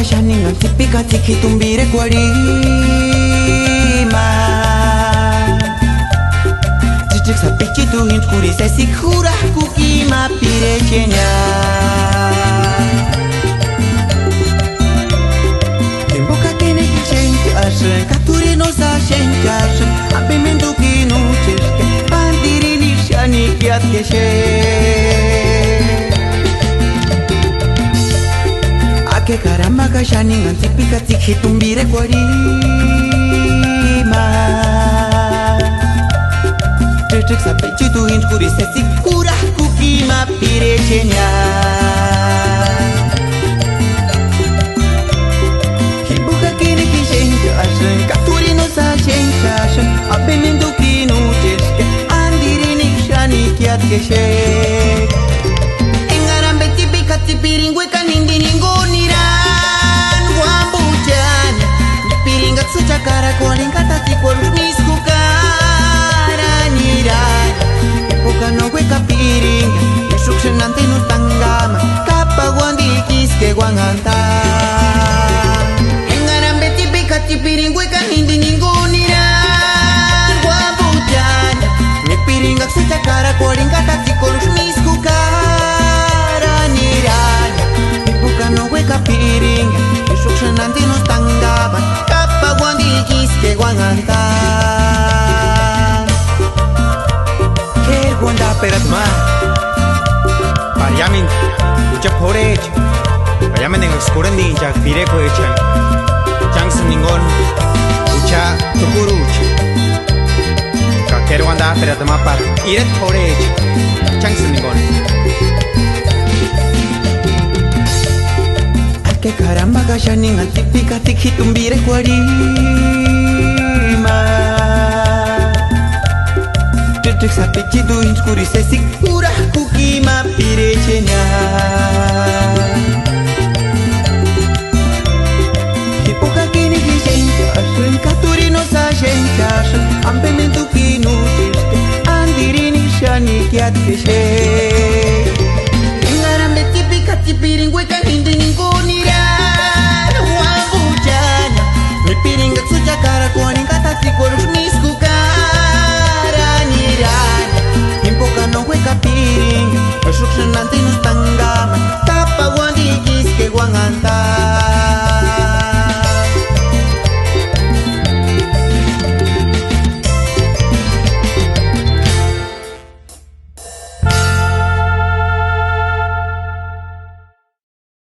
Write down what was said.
shaninga tipika tikitumbire kwarima Chichiksa pichitu hinchkuri sesikura kukima pirechenya Temboka kene kichente ashen katuri no sa shente ashen Apimendu kinu chishke pandiri nishani kiat keshe Ake karamba kashaninga tipika tikitumbire kwarima Chichiksa pichitu hinchkuri sesikura kukima pirechenya Kimbuka kini kishenja ashen katuri no sa shenja ashen Apimendu kinu chishke andiri nishani kiat keshe Engarambe tipika tipiringwe kanindi ningoniran Wambuchana Nipiringa tsuchakara kolinga tikol Weka piringa Yeshuksenante no tangama Kapa wandikiske wanganta Engarambe tipika tipiringa Weka hindi ninguniran Wabujana Me piringa sutakara Koringa tatikol shmisku karanirana Ipuka no weka piringa Yeshuksenante no tangama Kapa wandikiske wanganta Gonda peratma Pariamin Ucha porech Pariamin en oscuran ninja Pireco echan Chang ningon Ucha tukuruch Kakero gonda peratma par Iret porech Chang ningon Alke karamba kashaninga tipika tikitumbire kwarima Chichiksa pichitu hinchkuri sesikura kukima pirechenya Kipoka kini kishenja ashen katuri no sa shenja ashen Ampe